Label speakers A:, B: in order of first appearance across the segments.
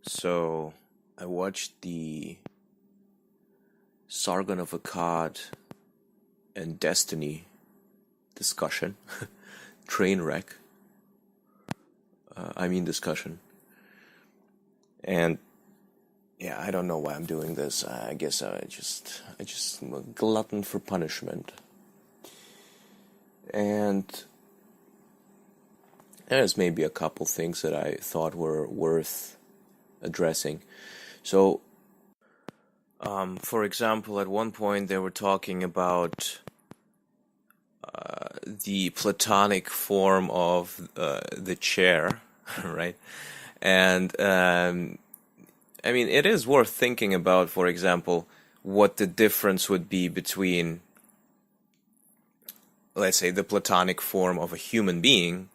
A: So I watched the Sargon of Akkad and Destiny discussion, train wreck. Discussion. And yeah, I don't know why I'm doing this. I guess I just am a glutton for punishment. And there's maybe a couple things that I thought were worth addressing. So, for example, at one point they were talking about the Platonic form of the chair, right? And it is worth thinking about, for example, what the difference would be between, let's say, the Platonic form of a human being,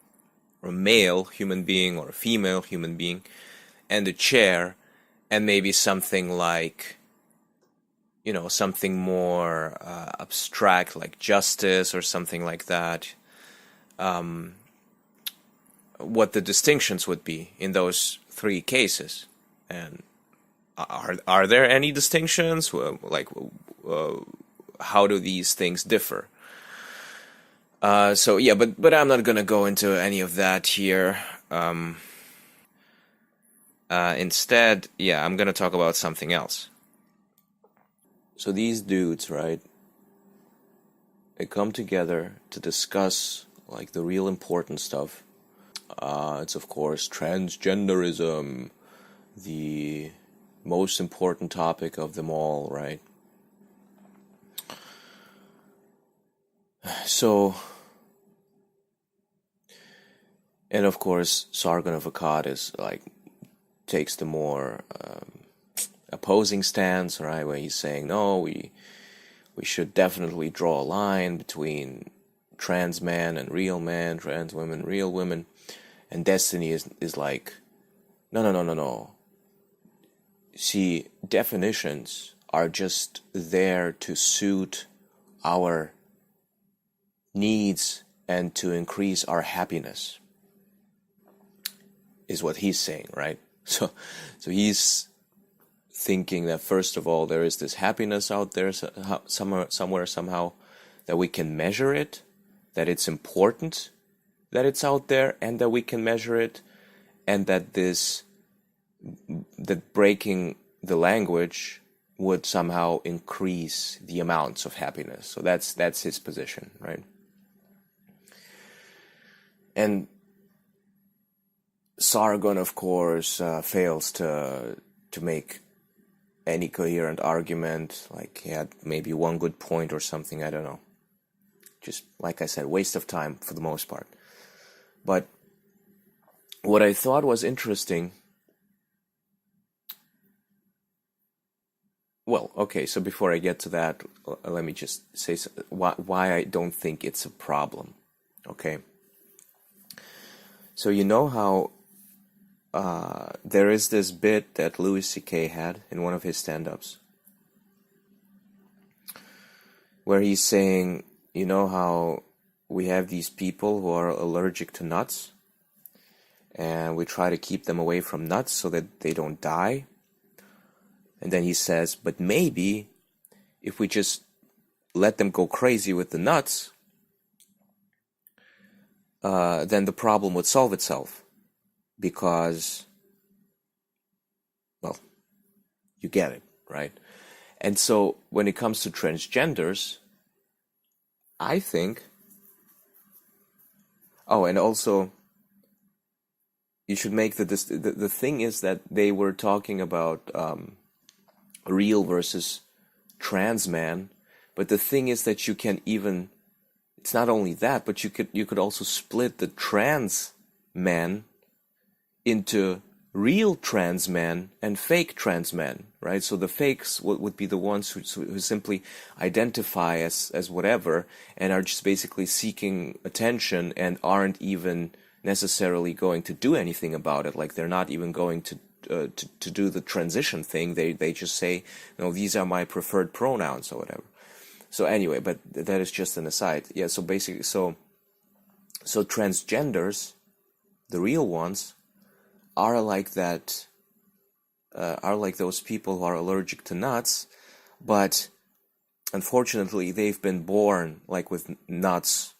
A: or a male human being, or a female human being, and a chair, and maybe something like, something more abstract, like justice or something like that. What the distinctions would be in those three cases, and are there any distinctions? How do these things differ? But I'm not gonna go into any of that here. Instead, I'm gonna talk about something else. So these dudes, right? They come together to discuss like the real important stuff. It's of course transgenderism, the most important topic of them all, right? So, and of course, Sargon of Akkad is like takes the more opposing stance, right? Where he's saying, no, we should definitely draw a line between trans man and real man, trans women, real women, and Destiny is like, no. See, definitions are just there to suit our needs and to increase our happiness, is what he's saying, right? So he's thinking that first of all there is this happiness out there somewhere somehow, that we can measure it, that it's important that it's out there and that we can measure it, and that breaking the language would somehow increase the amounts of happiness. So that's his position, right? And Sargon, of course, fails to make any coherent argument. Like, he had maybe one good point or something, I don't know. Just, like I said, waste of time for the most part. But what I thought was interesting... Well, okay, so before I get to that, let me just say why I don't think it's a problem, okay? So you know how there is this bit that Louis C.K. had in one of his stand-ups, where he's saying, you know how we have these people who are allergic to nuts, and we try to keep them away from nuts so that they don't die. And then he says, but maybe if we just let them go crazy with the nuts, then the problem would solve itself. Because, well, you get it, right? And so when it comes to transgenders, I think... Oh, and also, you should make the thing is that they were talking about real versus trans man, but the thing is that you can even... It's not only that, but you could also split the trans man into real trans men and fake trans men, right? So the fakes would be the ones who simply identify as whatever and are just basically seeking attention and aren't even necessarily going to do anything about it. Like, they're not even going to do the transition thing. They just say, these are my preferred pronouns or whatever. So anyway, but that is just an aside. Yeah, so basically, so transgenders, the real ones, are like that are like those people who are allergic to nuts, but unfortunately they've been born like with nuts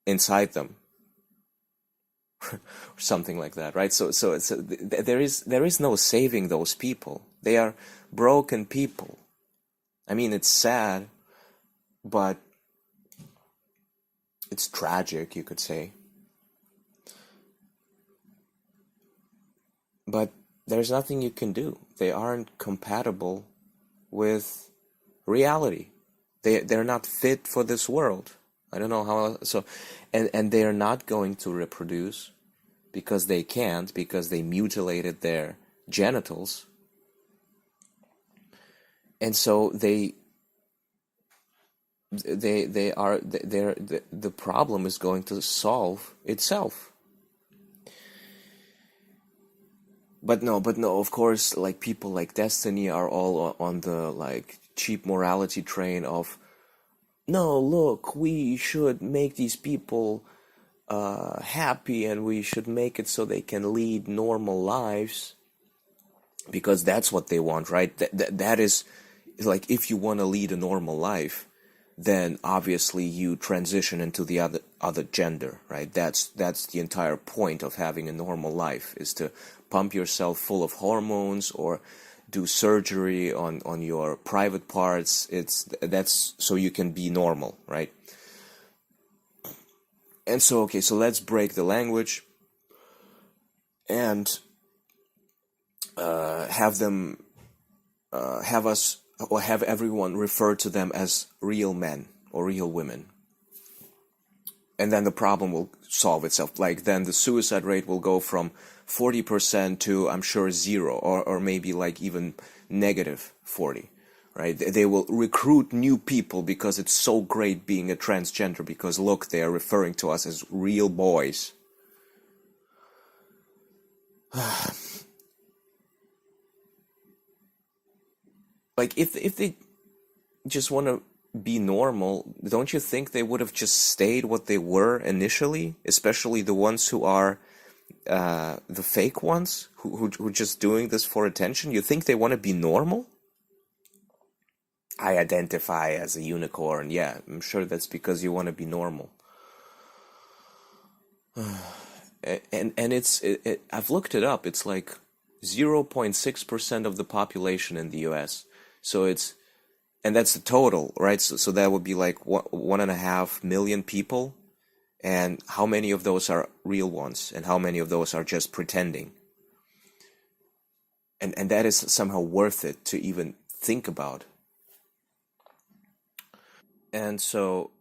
A: inside them, or something like that, right? So there is no saving those people. They are broken people. I mean, it's sad, but it's tragic, you could say. But there's nothing you can do. They aren't compatible with reality. They're not fit for this world. I don't know how. So, and they are not going to reproduce because they can't, because they mutilated their genitals, and so they are they're the problem is going to solve itself. But no, of course, like people like Destiny are all on the like cheap morality train of, no, look, we should make these people happy, and we should make it so they can lead normal lives because that's what they want, right? That is like, if you want to lead a normal life, then obviously you transition into the other gender, right? That's the entire point of having a normal life, is to pump yourself full of hormones or do surgery on your private parts. That's so you can be normal, right? And so, okay, so let's break the language and have them have us, or have everyone refer to them as real men or real women, and then the problem will solve itself. Like, then the suicide rate will go from 40% to, I'm sure, zero, or maybe like even negative 40, right? They will recruit new people because it's so great being a transgender, because look, they are referring to us as real boys. Like, if they just want to be normal, don't you think they would have just stayed what they were initially? Especially the ones who are the fake ones, who just doing this for attention. You think they want to be normal? I identify as a unicorn. Yeah, I'm sure that's because you want to be normal. And I've looked it up. It's like 0.6% of the population in the US. So and that's the total, right? So that would be like 1.5 million people. And how many of those are real ones, and how many of those are just pretending? And that is somehow worth it to even think about. And so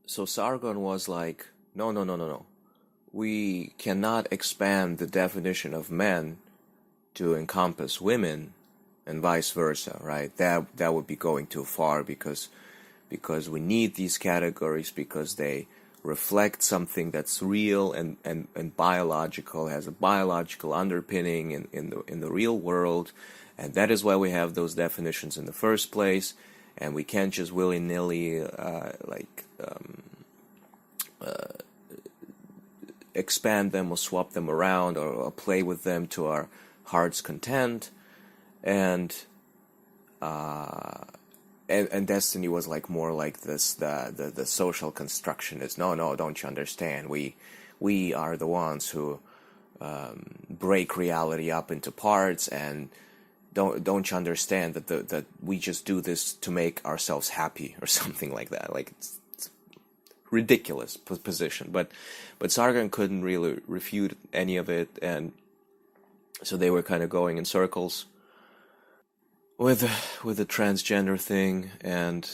A: Sargon was like, no, no, no, no, no. We cannot expand the definition of men to encompass women, and vice versa, right? That would be going too far, because we need these categories, because they reflect something that's real and biological, has a biological underpinning in the real world, and that is why we have those definitions in the first place, and we can't just willy-nilly expand them or swap them around, or play with them to our heart's content. And and Destiny was like more like this, the social constructionist. No, no, don't you understand? We are the ones who break reality up into parts, and don't you understand that we just do this to make ourselves happy, or something like that. Like, it's ridiculous position, but Sargon couldn't really refute any of it, and so they were kind of going in circles with the transgender thing. And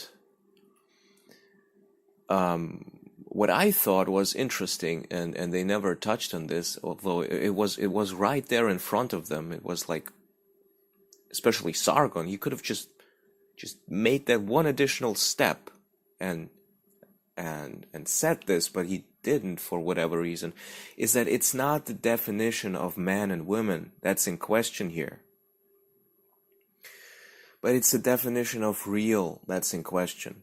A: what I thought was interesting, and they never touched on this, although it was right there in front of them. It was like, especially Sargon, he could have just made that one additional step and said this, but he didn't, for whatever reason. Is that it's not the definition of man and woman that's in question here, but it's the definition of real that's in question,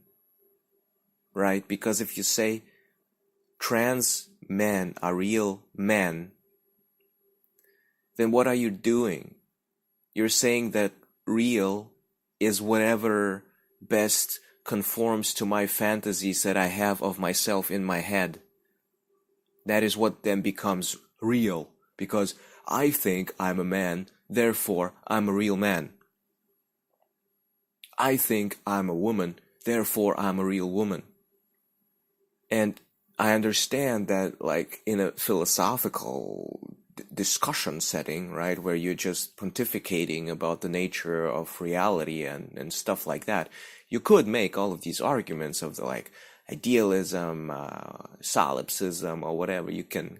A: right? Because if you say trans men are real men, then what are you doing? You're saying that real is whatever best conforms to my fantasies that I have of myself in my head. That is what then becomes real, because I think I'm a man, therefore I'm a real man. I think I'm a woman, therefore I'm a real woman. And I understand that, like, in a philosophical discussion setting, right, where you're just pontificating about the nature of reality and stuff like that, you could make all of these arguments of the, like, idealism, solipsism, or whatever you can,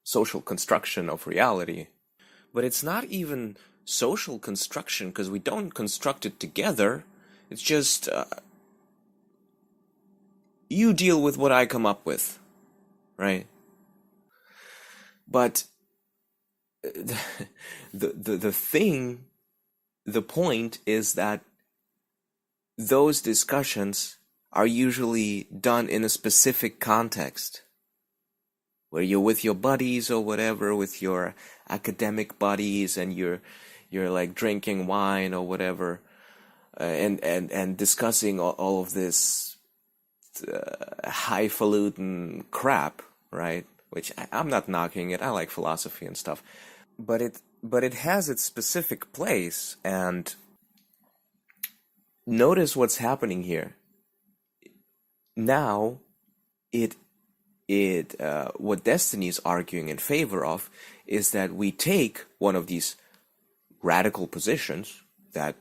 A: social construction of reality. But it's not even social construction, because we don't construct it together. It's just you deal with what I come up with, right? But the thing, the point is that those discussions are usually done in a specific context, where you're with your buddies or whatever, with your academic buddies, and you're like drinking wine or whatever, and discussing all of this highfalutin crap, right? Which I'm not knocking it. I like philosophy and stuff, but it has its specific place. And notice what's happening here now. What Destiny is arguing in favor of is that we take one of these radical positions that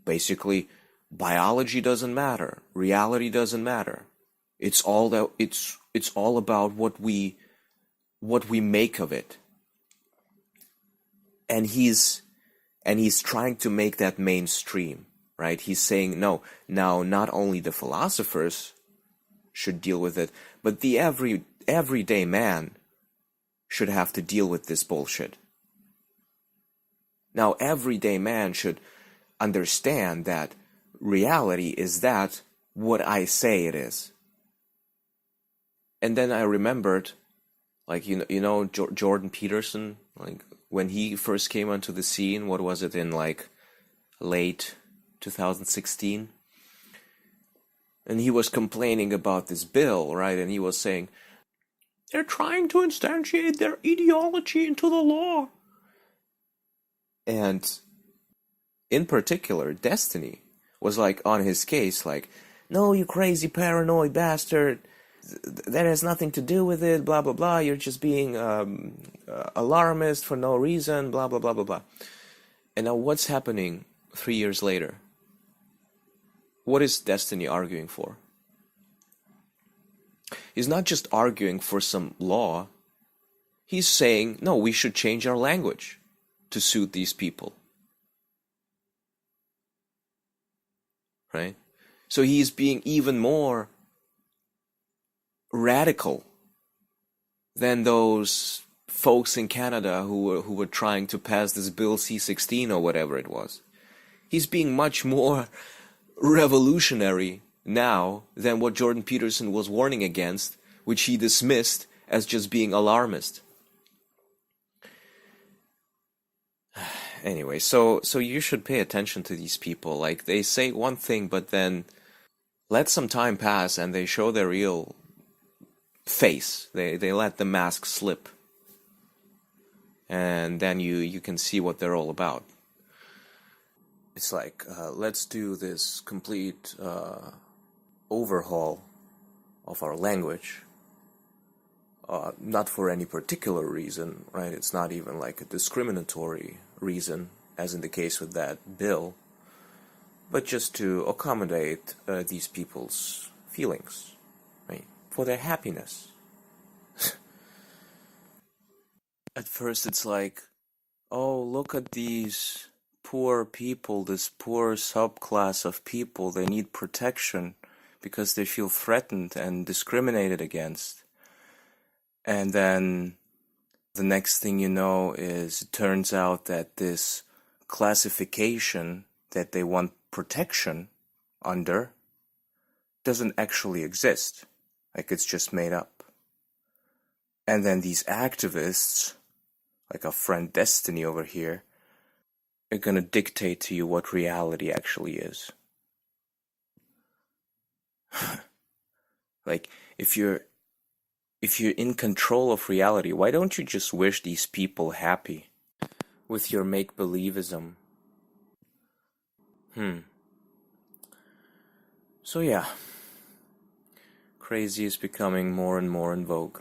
A: basically biology doesn't matter, reality doesn't matter. It's all about what we make of it. And he's trying to make that mainstream, right? He's saying, no, now not only the philosophers should deal with it, but the everyday man should have to deal with this bullshit. Now, everyday man should understand that reality is that what I say it is. And then I remembered, like, Jordan Peterson, like, when he first came onto the scene, what was it, in like late 2016? And he was complaining about this bill, right? And he was saying, they're trying to instantiate their ideology into the law. And in particular, Destiny was like on his case, like, no, you crazy paranoid bastard. That has nothing to do with it, blah, blah, blah. You're just being alarmist for no reason, blah, blah, blah, blah, blah. And now what's happening 3 years later? What is Destiny arguing for? He's not just arguing for some law. He's saying, no, we should change our language to suit these people. Right? So he's being even more radical than those folks in Canada who were trying to pass this bill C-16 or whatever it was. He's being much more revolutionary now than what Jordan Peterson was warning against, which he dismissed as just being alarmist. Anyway, so you should pay attention to these people. Like, they say one thing, but then let some time pass and they show their real face. They let the mask slip. And then you can see what they're all about. It's like, let's do this complete overhaul of our language. Not for any particular reason, right? It's not even like a discriminatory reason, as in the case with that bill, but just to accommodate these people's feelings, right? For their happiness. At first it's like, oh, look at these poor people, this poor subclass of people, they need protection because they feel threatened and discriminated against. And then the next thing you know is it turns out that this classification that they want protection under doesn't actually exist. Like, it's just made up. And then these activists like a friend Destiny over here, are gonna dictate to you what reality actually is. Like, if you're in control of reality, why don't you just wish these people happy with your make-believism? So yeah, crazy is becoming more and more in vogue.